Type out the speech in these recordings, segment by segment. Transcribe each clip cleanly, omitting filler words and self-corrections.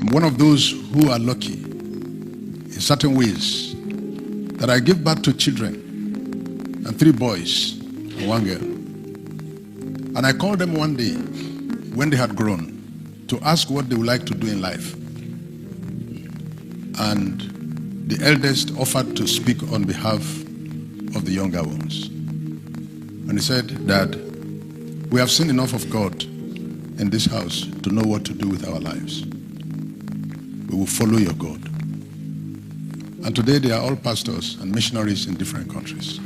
I'm one of those who are lucky in certain ways that I give birth to children, and 3 boys and 1 girl. And I called them one day when they had grown to ask what they would like to do in life. And the eldest offered to speak on behalf of the younger ones. And he said, "Dad, we have seen enough of God in this house to know what to do with our lives. We will follow your God." And today they are all pastors and missionaries in different countries.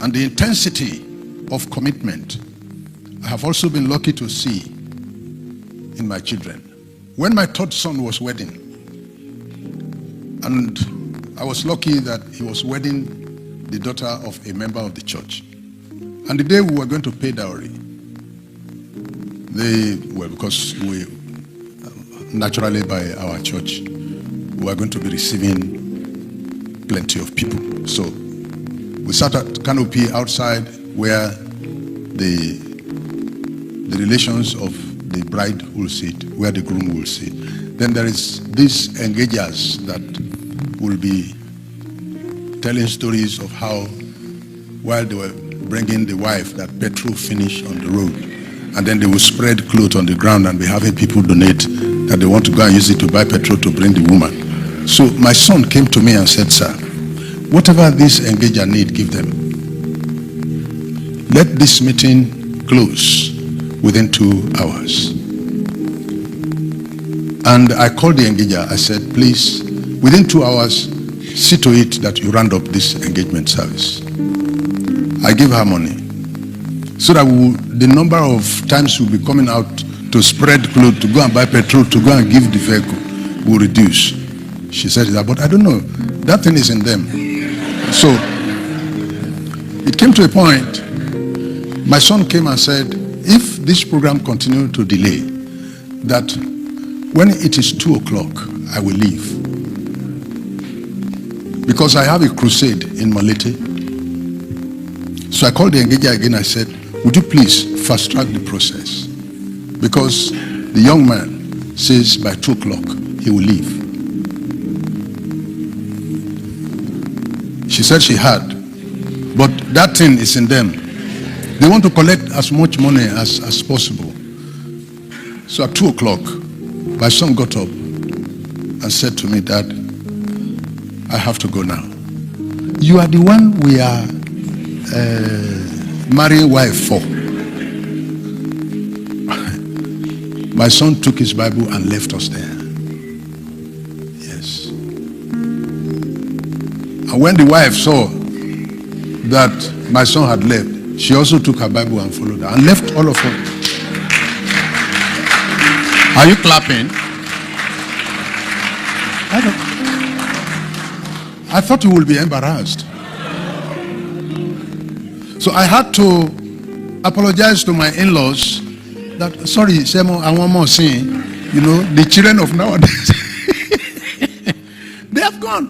And the intensity of commitment I have also been lucky to see in my children. When my 3rd son was wedding, and I was lucky that he was wedding the daughter of a member of the church. And the day we were going to pay dowry, because we, naturally by our church, we were going to be receiving plenty of people. So we sat at canopy outside where the relations of the bride will sit, where the groom will sit. Then there is these engagers that will be telling stories of how, while they were bringing the wife, that petrol finished on the road, and then they will spread clothes on the ground and be having people donate that they want to go and use it to buy petrol to bring the woman. So my son came to me and said, "Sir, whatever this engager need, give them. Let this meeting close within 2 hours." And I called the engager. I said, "Please, within 2 hours, see to it that you round up this engagement service." I gave her money so that the number of times we'll be coming out to spread clothes, to go and buy petrol, to go and give the vehicle will reduce. She said that, "But I don't know, that thing is in them." So it came to a point, my son came and said, "If this program continues to delay, that when it is 2 o'clock, I will leave. Because I have a crusade in Malete." So I called the engager again. I said, "Would you please fast track the process? Because the young man says by 2 o'clock he will leave." She said she had, but that thing is in them. They want to collect as much money as possible. So at 2 o'clock, my son got up and said to me, "Dad, I have to go now. You are the one we are marrying wife for." My son took his Bible and left us there. Yes. And when the wife saw that my son had left, she also took her Bible and followed her and left all of us. Are you clapping? I thought you would be embarrassed. So I had to apologize to my in-laws that, "Sorry, Semo, I want more saying, the children of nowadays, they have gone."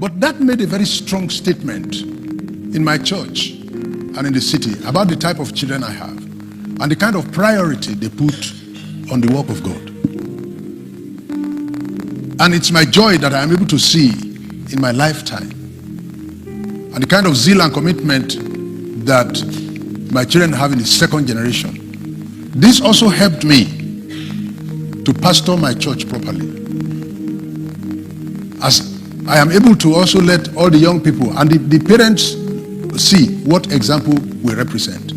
But that made a very strong statement in my church and in the city about the type of children I have and the kind of priority they put on the work of God. And it's my joy that I am able to see in my lifetime and the kind of zeal and commitment that my children have in the 2nd generation. This also helped me to pastor my church properly, as I am able to also let all the young people and the parents see what example we represent,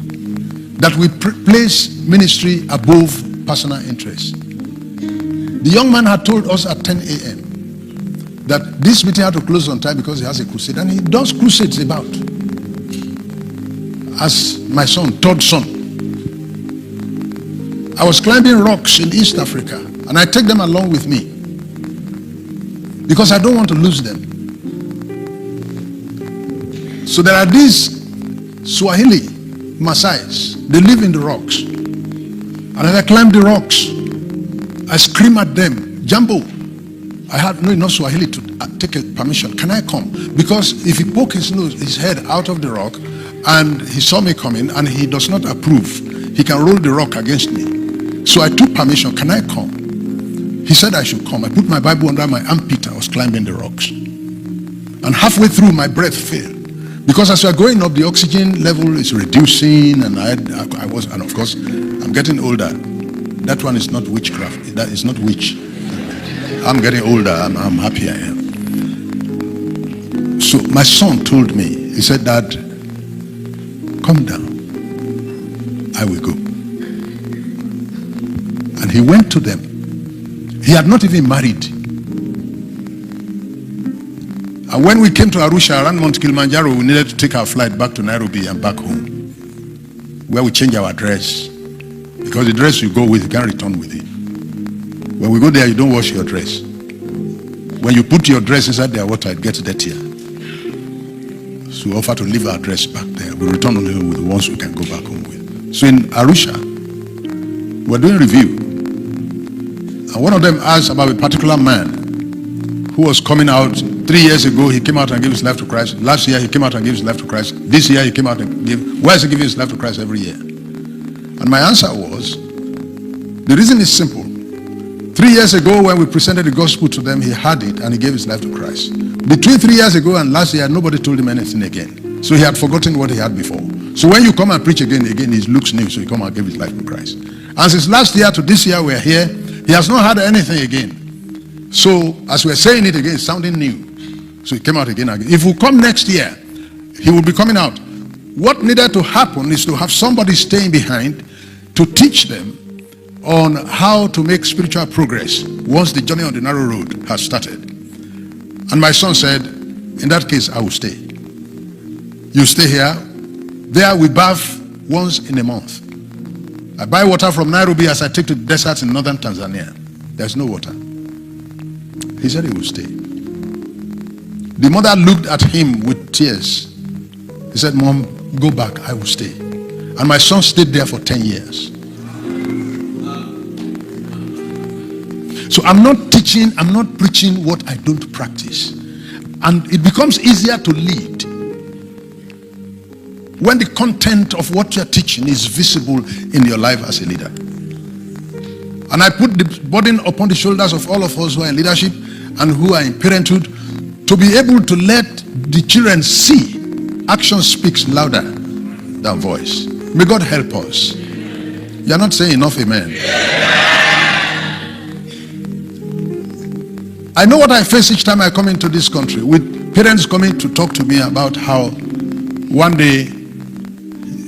that we place ministry above personal interest. The young man had told us at 10 a.m. that this meeting had to close on time because he has a crusade, and he does crusades about. As my son, 3rd son, I was climbing rocks in East Africa, and I take them along with me because I don't want to lose them. So there are these Swahili Maasais, they live in the rocks, and as I climb the rocks, I scream at them, "Jambo, I have no enough Swahili to take a permission. Can I come?" Because if he poke his head out of the rock, And he saw me coming, and he does not approve. He can roll the rock against me. So I took permission. Can I come? He said I should come. I put my Bible under my armpit. I was climbing the rocks. And halfway through, my breath failed. Because as we are going up, the oxygen level is reducing, and and of course, I'm getting older. That one is not witchcraft. That is not witch. I'm getting older. I'm happy I am. So my son told me, he said, Dad, come down. I will go. And he went to them. He had not even married. And when we came to Arusha around Mount Kilimanjaro, we needed to take our flight back to Nairobi and back home, where we change our dress. Because the dress you go with, you can't return with it. When we go there, you don't wash your dress. When you put your dress inside their water, it gets dirtier. So we offer to leave our dress back there. We return only with the ones we can go back home with. So in Arusha, we're doing review. And one of them asked about a particular man who was coming out. 3 years ago, he came out and gave his life to Christ. Last year, he came out and gave his life to Christ. This year, he came out and gave. Why is he giving his life to Christ every year? And my answer was, the reason is simple. 3 years ago, when we presented the gospel to them, he had it and he gave his life to Christ. Between 3 years ago and last year, nobody told him anything again. So he had forgotten what he had before. So when you come and preach again, he looks new. So he come and give his life to Christ. And since last year to this year, we're here. He has not had anything again. So as we're saying it again, it's sounding new. So he came out again. If we come next year, he will be coming out. What needed to happen is to have somebody staying behind to teach them on how to make spiritual progress once the journey on the narrow road has started. And my son said, in that case, I will stay. You stay here. There we bath once in a month. I buy water from Nairobi as I take to the deserts in northern Tanzania. There's no water. He said he will stay. The mother looked at him with tears. He said, Mom, go back. I will stay. And my son stayed there for 10 years. So I'm not teaching, I'm not preaching what I don't practice. And it becomes easier to lead when the content of what you're teaching is visible in your life as a leader. And I put the burden upon the shoulders of all of us who are in leadership and who are in parenthood to be able to let the children see action speaks louder than voice. May God help us. You're not saying enough, amen. I know what I face each time I come into this country, with parents coming to talk to me about how one day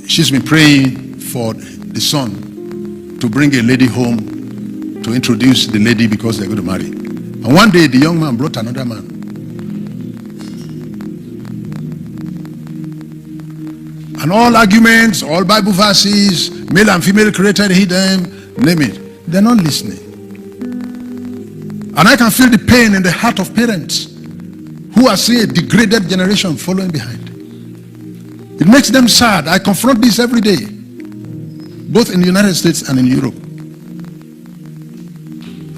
she's been praying for the son to bring a lady home to introduce the lady because they're going to marry. And one day the young man brought another man. And all arguments, all Bible verses, male and female created he them, name it. They're not listening. And I can feel the pain in the heart of parents who are seeing a degraded generation following behind. It makes them sad. I confront this every day, both in the United States and in Europe.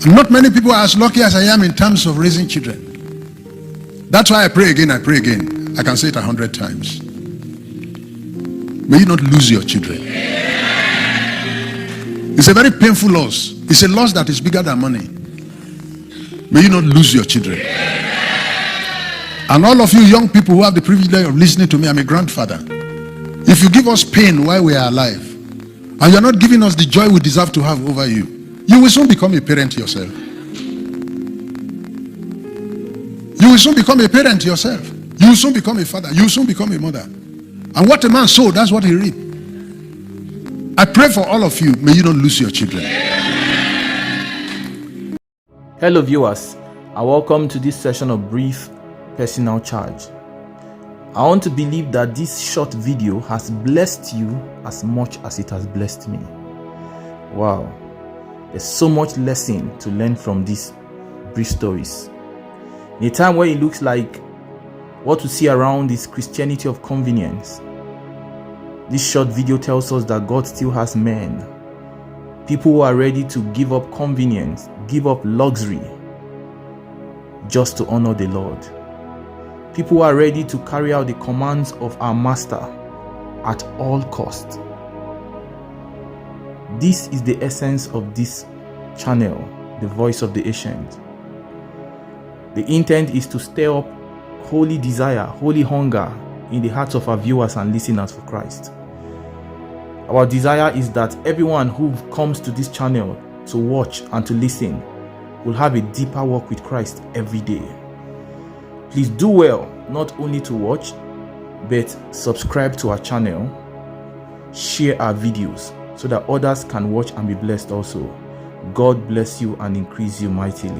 And not many people are as lucky as I am in terms of raising children. That's why I pray again, I pray again. I can say it 100 times. May you not lose your children. It's a very painful loss. It's a loss that is bigger than money. May you not lose your children. And all of you young people who have the privilege of listening to me, I'm a grandfather. If you give us pain while we are alive, and you're not giving us the joy we deserve to have over you, you will soon become a parent yourself. You will soon become a parent yourself. You will soon become a father. You will soon become a mother. And what a man sowed, that's what he reaped. I pray for all of you, may you not lose your children. Hello viewers, and welcome to this session of brief personal charge. I want to believe that this short video has blessed you as much as it has blessed me. Wow, there's so much lesson to learn from these brief stories. In a time where it looks like what we see around is Christianity of convenience, this short video tells us that God still has men, people who are ready to give up convenience, give up luxury, just to honor the Lord. People who are ready to carry out the commands of our Master at all costs. This is the essence of this channel, the Voice of the Ancient. The intent is to stir up holy desire, holy hunger in the hearts of our viewers and listeners for Christ. Our desire is that everyone who comes to this channel to watch and to listen will have a deeper walk with Christ every day. Please do well not only to watch, but subscribe to our channel, share our videos so that others can watch and be blessed also. God bless you and increase you mightily.